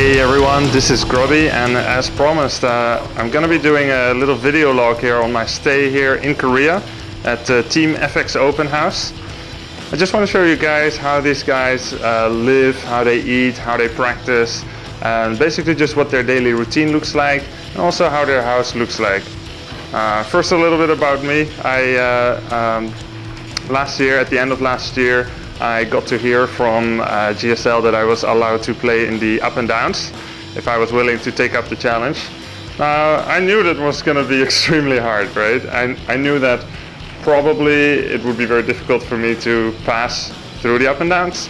Hey everyone, this is Grubby, and as promised, I'm gonna be doing a little video log here on my stay here in Korea at Team FXO Open House. I just want to show you guys how these guys live, how they eat, how they practice, and basically just what their daily routine looks like, and also how their house looks like. First, a little bit about me. Last year, at the end of last year, I got to hear from GSL that I was allowed to play in the up and downs if I was willing to take up the challenge. I knew that was going to be extremely hard, right? I knew that probably it would be very difficult for me to pass through the up and downs,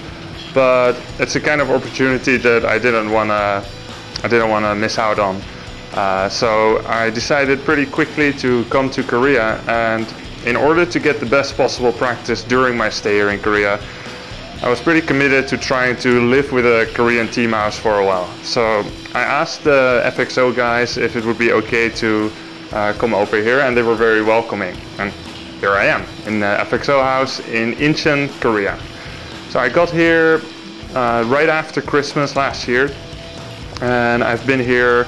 but it's a kind of opportunity that I didn't want to miss out on. So I decided pretty quickly to come to Korea, and in order to get the best possible practice during my stay here in Korea, I was pretty committed to trying to live with a Korean team house for a while. So I asked the FXO guys if it would be okay to come over here, and they were very welcoming. And here I am in the FXO house in Incheon, Korea. So I got here right after Christmas last year, and I've been here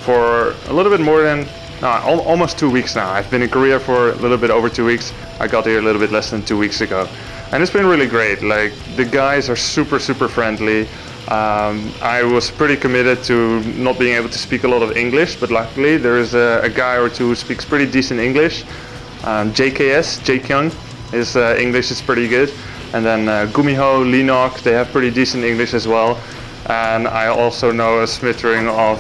for a little bit more than almost 2 weeks now. I've been in Korea for a little bit over 2 weeks. I got here a little bit less than 2 weeks ago. And it's been really great. Like, the guys are super friendly. I was pretty committed to not being able to speak a lot of English, but luckily there is a guy or two who speaks pretty decent English. JKS, Jaekyung, his English is pretty good. And then Gumiho, Linok, they have pretty decent English as well. And I also know a smattering of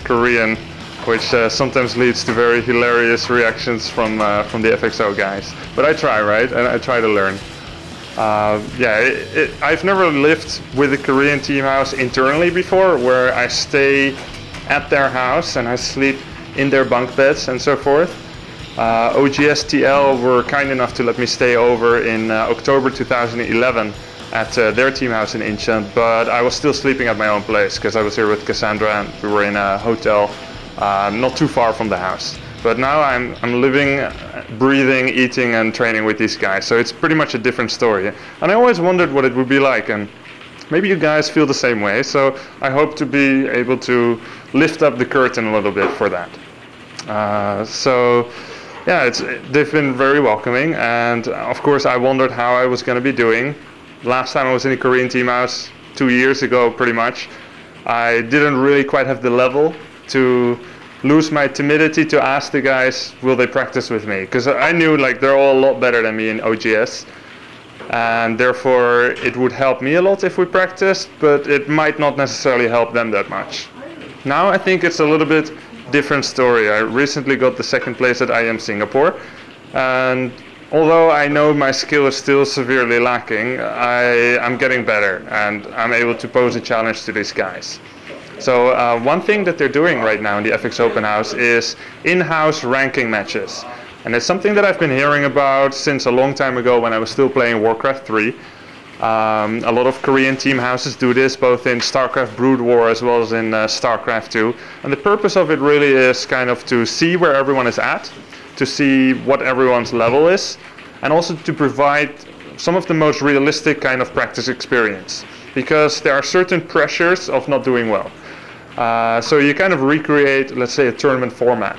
Korean, which sometimes leads to very hilarious reactions from the FXO guys. But I try, right? And I try to learn. I've never lived with a Korean team house internally before, where I stay at their house and I sleep in their bunk beds and so forth. OGSTL were kind enough to let me stay over in October 2011 at their team house in Incheon, but I was still sleeping at my own place because I was here with Cassandra and we were in a hotel not too far from the house. But now I'm living, breathing, eating and training with these guys, so it's pretty much a different story. And I always wondered what it would be like, and maybe you guys feel the same way, so I hope to be able to lift up the curtain a little bit for that. They've been very welcoming, and of course I wondered how I was going to be doing. Last time I was in a Korean team house 2 years ago, pretty much, I didn't really quite have the level to lose my timidity to ask the guys, will they practice with me? Because I knew they're all a lot better than me in OGS, and therefore it would help me a lot if we practiced, but it might not necessarily help them that much. Now I think it's a little bit different story. I recently got the second place at IM Singapore, and although I know my skill is still severely lacking, I'm getting better and I'm able to pose a challenge to these guys. So one thing that they're doing right now in the FX Open House is in-house ranking matches. And it's something that I've been hearing about since a long time ago when I was still playing Warcraft 3. A lot of Korean team houses do this, both in StarCraft Brood War as well as in StarCraft 2. And the purpose of it really is kind of to see where everyone is at, to see what everyone's level is, and also to provide some of the most realistic kind of practice experience. Because there are certain pressures of not doing well. So you kind of recreate, let's say, a tournament format.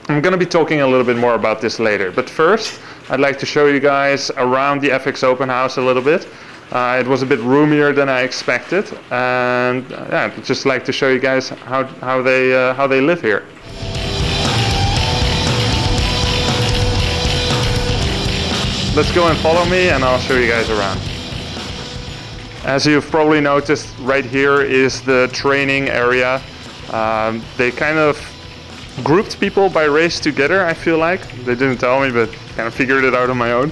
I'm going to be talking a little bit more about this later. But first, I'd like to show you guys around the FX Open House a little bit. It was a bit roomier than I expected, and I'd just like to show you guys how they live here. Let's go and follow me, and I'll show you guys around. As you've probably noticed, right here is the training area. They kind of grouped people by race together, I feel like. They didn't tell me, but kind of figured it out on my own.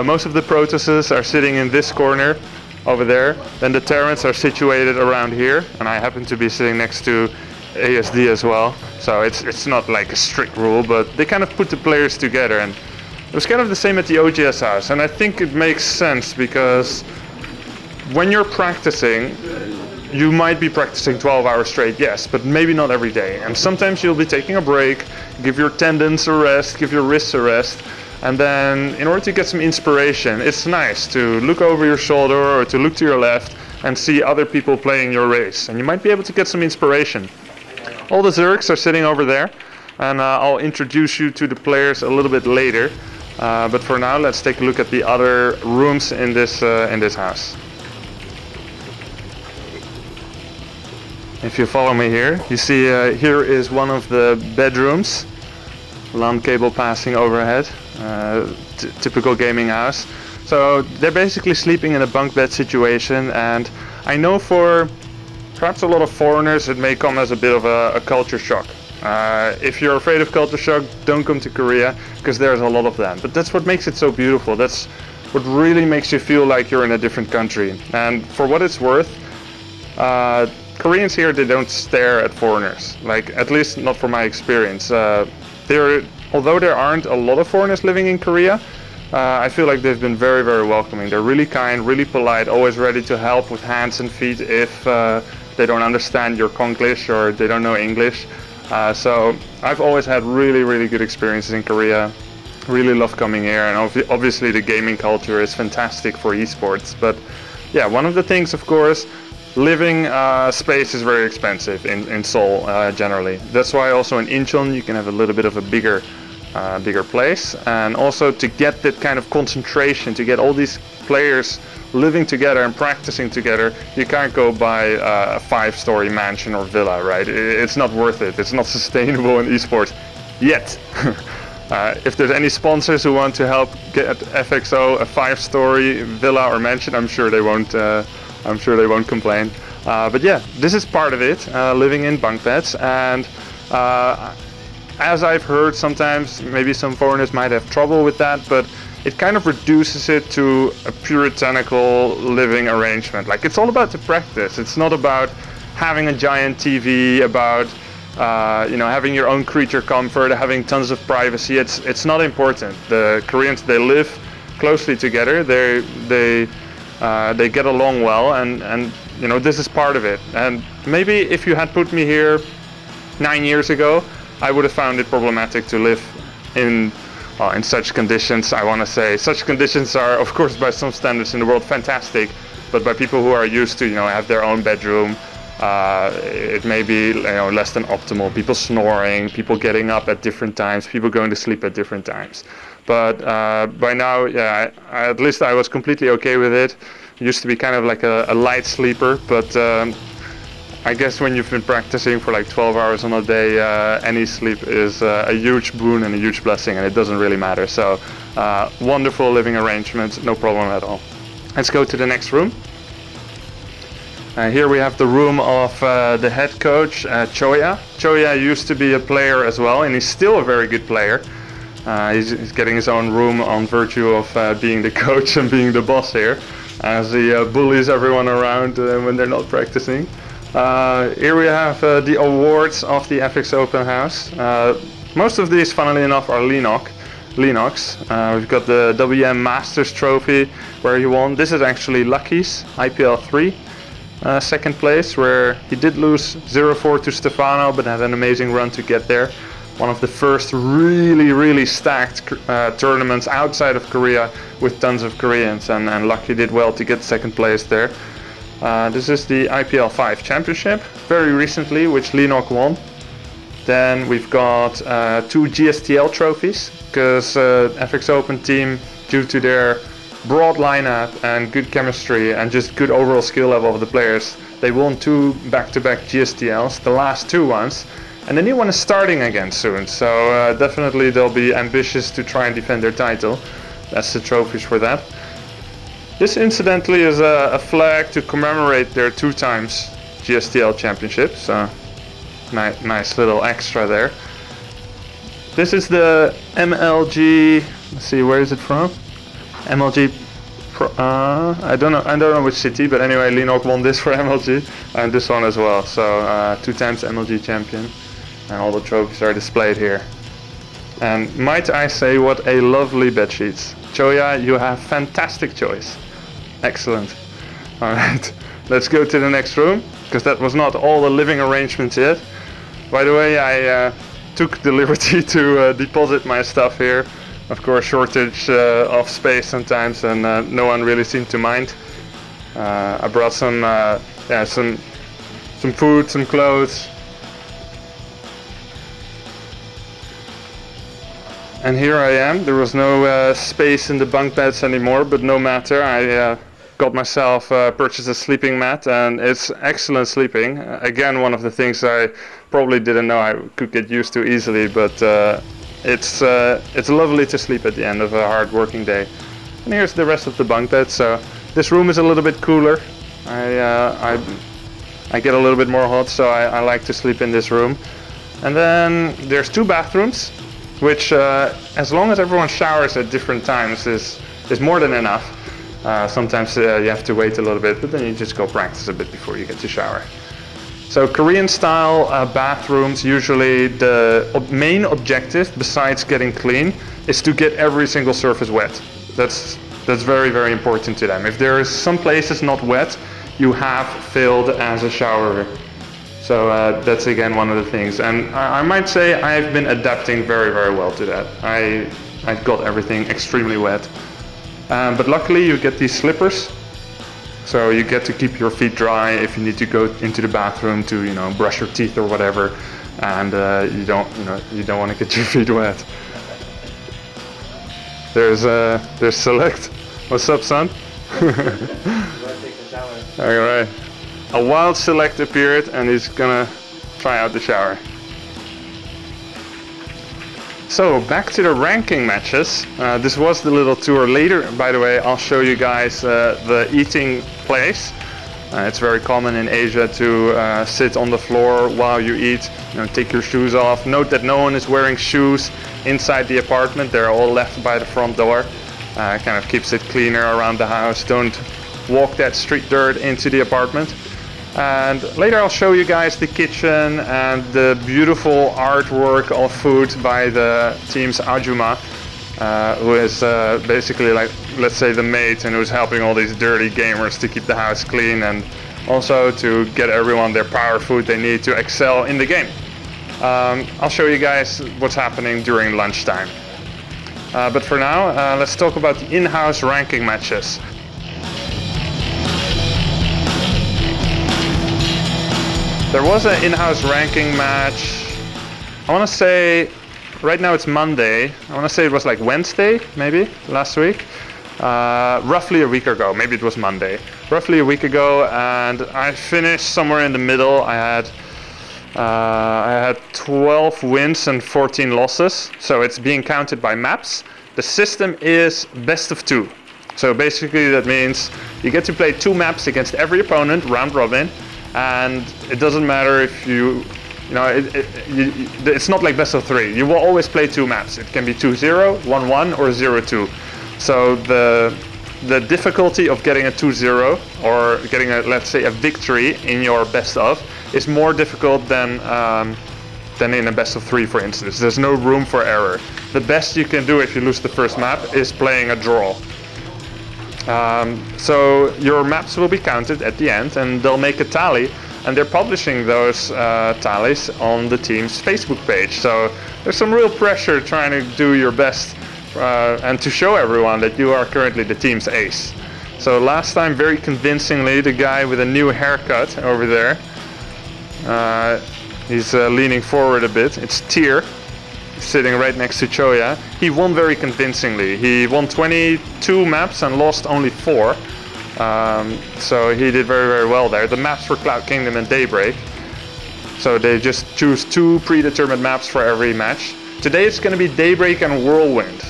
Most of the Protoses are sitting in this corner over there. Then the Terrans are situated around here, and I happen to be sitting next to ASD as well. So it's not like a strict rule, but they kind of put the players together. And it was kind of the same at the OGS house, and I think it makes sense because when you're practicing, you might be practicing 12 hours straight, yes, but maybe not every day. And sometimes you'll be taking a break, give your tendons a rest, give your wrists a rest, and then in order to get some inspiration, it's nice to look over your shoulder or to look to your left and see other people playing your race, and you might be able to get some inspiration. All the Zergs are sitting over there, and I'll introduce you to the players a little bit later. But for now, let's take a look at the other rooms in this house. If you follow me here, you see here is one of the bedrooms. LAN cable passing overhead, typical gaming house. So they're basically sleeping in a bunk bed situation, and I know for perhaps a lot of foreigners it may come as a bit of a culture shock. If you're afraid of culture shock, don't come to Korea, because there's a lot of them. But that's what makes it so beautiful. That's what really makes you feel like you're in a different country. And for what it's worth, Koreans here, they don't stare at foreigners. Like, at least not from my experience. Although there aren't a lot of foreigners living in Korea, I feel like they've been very, very welcoming. They're really kind, really polite, always ready to help with hands and feet if they don't understand your Konglish or they don't know English. So I've always had really, really good experiences in Korea. Really love coming here, and obviously the gaming culture is fantastic for esports. But yeah, one of the things, of course, living space is very expensive in Seoul generally. That's why also in Incheon you can have a little bit of a bigger place, and also to get that kind of concentration, to get all these players living together and practicing together, you can't go buy a 5-story mansion or villa, right? It's not worth it. It's not sustainable in esports yet. If there's any sponsors who want to help get FXO a 5-story villa or mansion, I'm sure they won't. I'm sure they won't complain. But yeah, this is part of it. Living in bunk beds, and as I've heard, sometimes maybe some foreigners might have trouble with that, but it kind of reduces it to a puritanical living arrangement. Like, it's all about the practice. It's not about having a giant TV, about having your own creature comfort, having tons of privacy. It's not important. The Koreans, they live closely together. They get along well, and this is part of it. And maybe if you had put me here 9 years ago, I would have found it problematic to live in such conditions. I want to say such conditions are, of course, by some standards in the world, fantastic, but by people who are used to have their own bedroom, it may be less than optimal. People snoring, people getting up at different times, people going to sleep at different times. But by now, yeah, at least I was completely okay with it. Used to be kind of like a light sleeper, but I guess when you've been practicing for like 12 hours on a day, any sleep is a huge boon and a huge blessing, and it doesn't really matter. So wonderful living arrangement, no problem at all. Let's go to the next room. Here we have the room of the head coach, Choya. Choya used to be a player as well, and he's still a very good player. He's getting his own room on virtue of being the coach and being the boss here, as he bullies everyone around when they're not practicing. Here we have the awards of the FX Open House. Most of these, funnily enough, are Linux. We've got the WM Masters Trophy, where he won. This is actually Lucky's IPL 3 second place, where he did lose 0-4 to Stefano, but had an amazing run to get there. One of the first really, really stacked tournaments outside of Korea with tons of Koreans, and Lucky did well to get second place there. This is the IPL 5 Championship, very recently, which Linok won. Then we've got 2 GSTL trophies, because FX Open team, due to their broad lineup and good chemistry and just good overall skill level of the players, they won 2 back-to-back GSTLs, the last 2 ones. And the new one is starting again soon, so definitely they'll be ambitious to try and defend their title. That's the trophies for that. This incidentally is a flag to commemorate their 2 times GSTL championship, so nice little extra there. This is the MLG, let's see, where is it from? MLG, I don't know which city, but anyway, Linok won this for MLG, and this one as well, so 2 times MLG champion, and all the trophies are displayed here. And might I say, what a lovely bedsheets. Choya, you have fantastic choice. Excellent. Alright, let's go to the next room, because that was not all the living arrangements yet. By the way, I took the liberty to deposit my stuff here. Of course, shortage of space sometimes, and no one really seemed to mind. I brought some food, some clothes. And here I am. There was no space in the bunk beds anymore, but no matter. I got myself purchased a sleeping mat, and it's excellent sleeping. Again, one of the things I probably didn't know I could get used to easily, but it's lovely to sleep at the end of a hard working day. And here's the rest of the bunk bed. So this room is a little bit cooler. I get a little bit more hot, so I like to sleep in this room. And then there's 2 bathrooms, which as long as everyone showers at different times is more than enough. Sometimes you have to wait a little bit, but then you just go practice a bit before you get to shower. So Korean style bathrooms, usually the main objective besides getting clean is to get every single surface wet. That's very, very important to them. If there is some places not wet, you have failed as a showerer. So that's again one of the things, and I might say I've been adapting very, very well to that. I've got everything extremely wet, but luckily you get these slippers, so you get to keep your feet dry if you need to go into the bathroom to brush your teeth or whatever, and you don't want to get your feet wet. There's Select. What's up, son? All right. A wild Select appeared, and he's gonna try out the shower. So back to the ranking matches. This was the little tour. Later, by the way, I'll show you guys the eating place. It's very common in Asia to sit on the floor while you eat. Take your shoes off. Note that no one is wearing shoes inside the apartment. They're all left by the front door. Kind of keeps it cleaner around the house. Don't walk that street dirt into the apartment. And later I'll show you guys the kitchen and the beautiful artwork of food by the team's Ajuma, who is basically like, let's say, the maid, and who's helping all these dirty gamers to keep the house clean and also to get everyone their power food they need to excel in the game. I'll show you guys what's happening during lunchtime. But for now, let's talk about the in-house ranking matches. There was an in-house ranking match, I want to say, right now it's Monday, I want to say it was like Wednesday, maybe, last week. Roughly a week ago, maybe it was Monday. Roughly a week ago, and I finished somewhere in the middle. I had 12 wins and 14 losses, so it's being counted by maps. The system is best of 2. So basically that means you get to play 2 maps against every opponent, round robin. And it doesn't matter if it's not like best of 3. You will always play 2 maps. It can be 2-0, 1-1, or 0-2. So the difficulty of getting a 2-0 or getting let's say a victory in your best of is more difficult than in a best of 3, for instance. There's no room for error. The best you can do if you lose the first map is playing a draw. So your maps will be counted at the end, and they'll make a tally, and they're publishing those tallies on the team's Facebook page. So there's some real pressure trying to do your best and to show everyone that you are currently the team's ace. So last time, very convincingly, the guy with a new haircut over there, he's leaning forward a bit. It's Tyr, sitting right next to Choya. He won very convincingly. He won 22 maps and lost only 4. So he did very, very well there. The maps were Cloud Kingdom and Daybreak. So they just choose 2 predetermined maps for every match. Today it's going to be Daybreak and Whirlwind.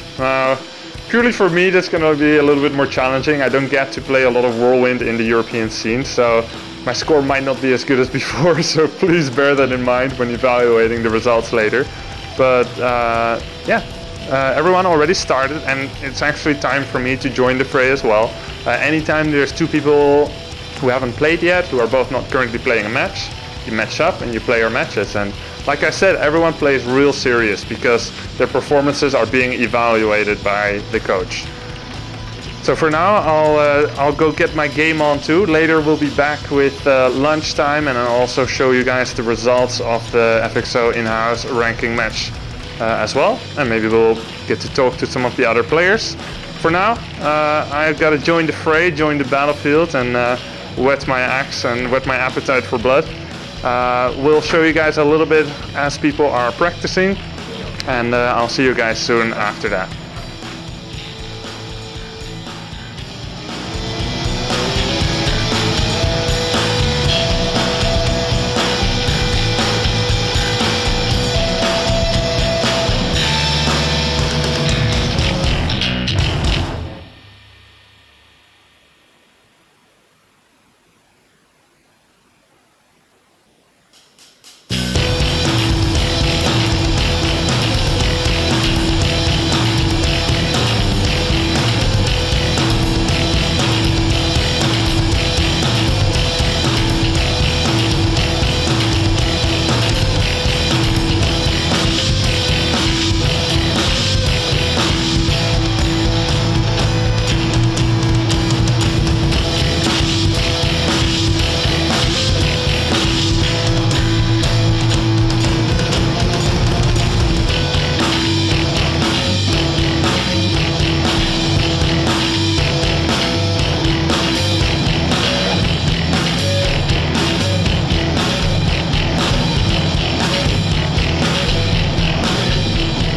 Purely for me, that's going to be a little bit more challenging. I don't get to play a lot of Whirlwind in the European scene, so my score might not be as good as before, so please bear that in mind when evaluating the results later. But everyone already started, and it's actually time for me to join the fray as well. Anytime there's 2 people who haven't played yet, who are both not currently playing a match, you match up and you play your matches. And like I said, everyone plays real serious because their performances are being evaluated by the coach. So for now, I'll go get my game on too. Later we'll be back with lunchtime, and I'll also show you guys the results of the FXO in-house ranking match as well. And maybe we'll get to talk to some of the other players. for now, I've got to join the fray, join the battlefield, and whet my axe and whet my appetite for blood. We'll show you guys a little bit as people are practicing, and I'll see you guys soon after that.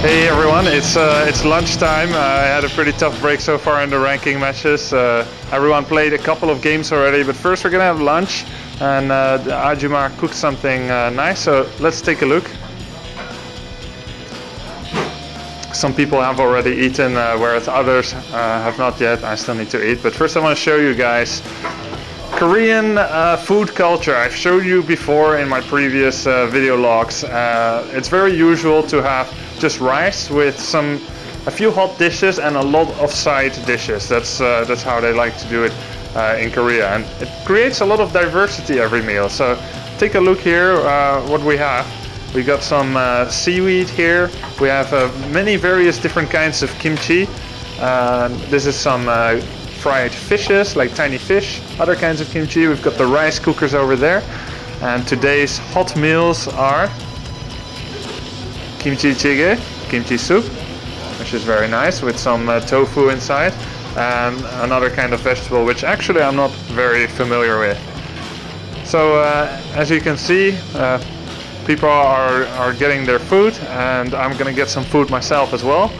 Hey everyone, it's lunchtime. I had a pretty tough break so far in the ranking matches. Everyone played a couple of games already, but first we're gonna have lunch, and Ajuma cooked something nice, so let's take a look. Some people have already eaten, whereas others have not yet. I still need to eat, but first I want to show you guys Korean food culture. I've showed you before in my previous video logs. It's very usual to have just rice with a few hot dishes and a lot of side dishes. That's how they like to do it in Korea, and it creates a lot of diversity every meal. So take a look here what we have. We got some seaweed here. We have many various different kinds of kimchi. This is some fried fishes, like tiny fish, other kinds of kimchi. We've got the rice cookers over there, and today's hot meals are kimchi jjigae, kimchi soup, which is very nice, with some tofu inside, and another kind of vegetable which actually I'm not very familiar with. So as you can see, people are getting their food, and I'm gonna get some food myself as well.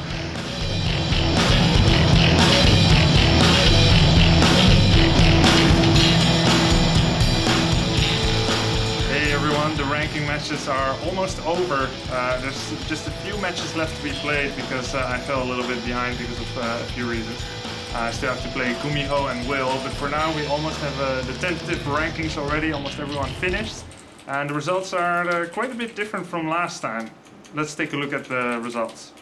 The ranking matches are almost over. There's just a few matches left to be played because I fell a little bit behind because of a few reasons. I still have to play Gumiho and Will, but for now we almost have the tentative rankings already. Almost everyone finished, and the results are quite a bit different from last time. Let's take a look at the results.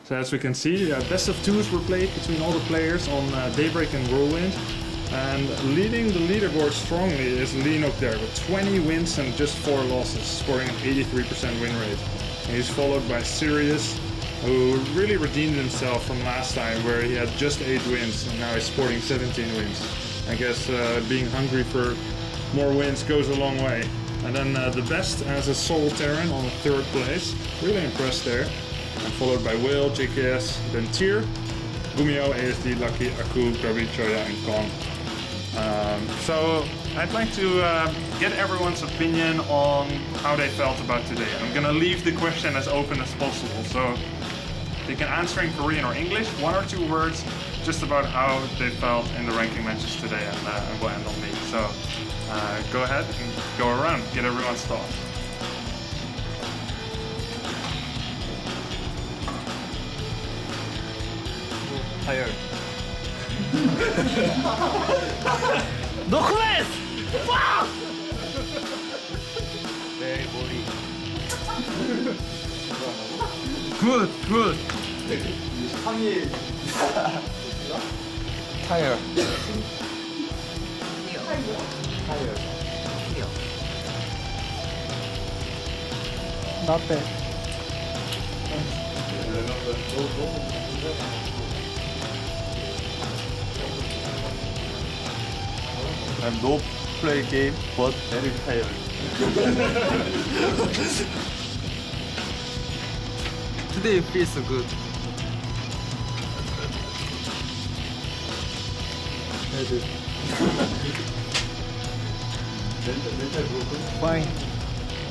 So as we can see, best of twos were played between all the players on Daybreak and Whirlwind. And leading the leaderboard strongly is Linok there with 20 wins and just 4 losses, scoring an 83% win rate. And he's followed by Sirius, who really redeemed himself from last time where he had just 8 wins and now he's sporting 17 wins. I guess being hungry for more wins goes a long way. And then the best as a Soul Terran on 3rd place, really impressed there. And followed by Will, JKS, then Tyr, Gumio, ASD, Lucky, Aku, Grubby, Choya, and Kong. So I'd like to get everyone's opinion on how they felt about today. I'm gonna leave the question as open as possible, so they can answer in Korean or English, 1 or 2 words, just about how they felt in the ranking matches today, and we'll end on me. So go ahead and go around, get everyone's thoughts. Tired. No comments! Fuck! Very boring. Good, good. Tired. Tired. Not bad. I'm no play game, but very tired. Today feels so good. Fine.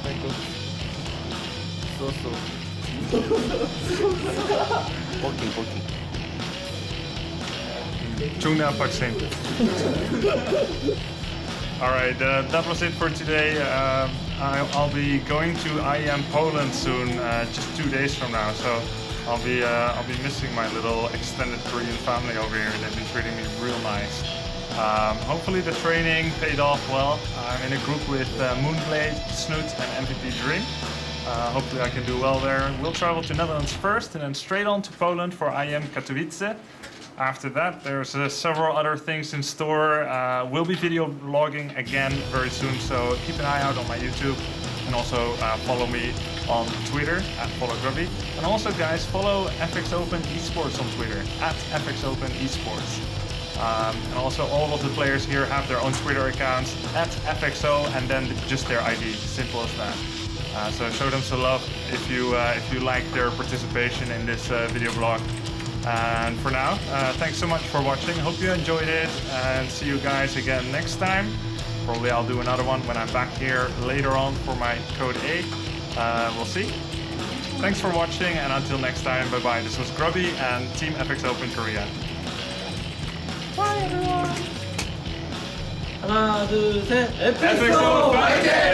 Thank you. So. Working. Tuna vaccine. Alright, that was it for today. I'll be going to IEM Poland soon, just 2 days from now. So I'll be missing my little extended Korean family over here. They've been treating me real nice. Hopefully the training paid off well. I'm in a group with Moonblade, Snoot and MVP Dream. Hopefully I can do well there. We'll travel to Netherlands first and then straight on to Poland for IEM Katowice. After that, there's several other things in store. We'll be video logging again very soon, so keep an eye out on my YouTube. And also follow me on Twitter, @followgrubby. And also guys, follow FX Open Esports on Twitter, @FXOpen Esports. And also all of the players here have their own Twitter accounts, @FXO and then just their ID, simple as that. So show them some love if you like their participation in this video blog. And for now, thanks so much for watching. Hope you enjoyed it and see you guys again next time. Probably I'll do another one when I'm back here later on for my Code A. We'll see. Thanks for watching and until next time, bye bye. This was Grubby and Team FX Open Korea. Bye everyone. 하나, 둘, 셋. FXO 파이팅!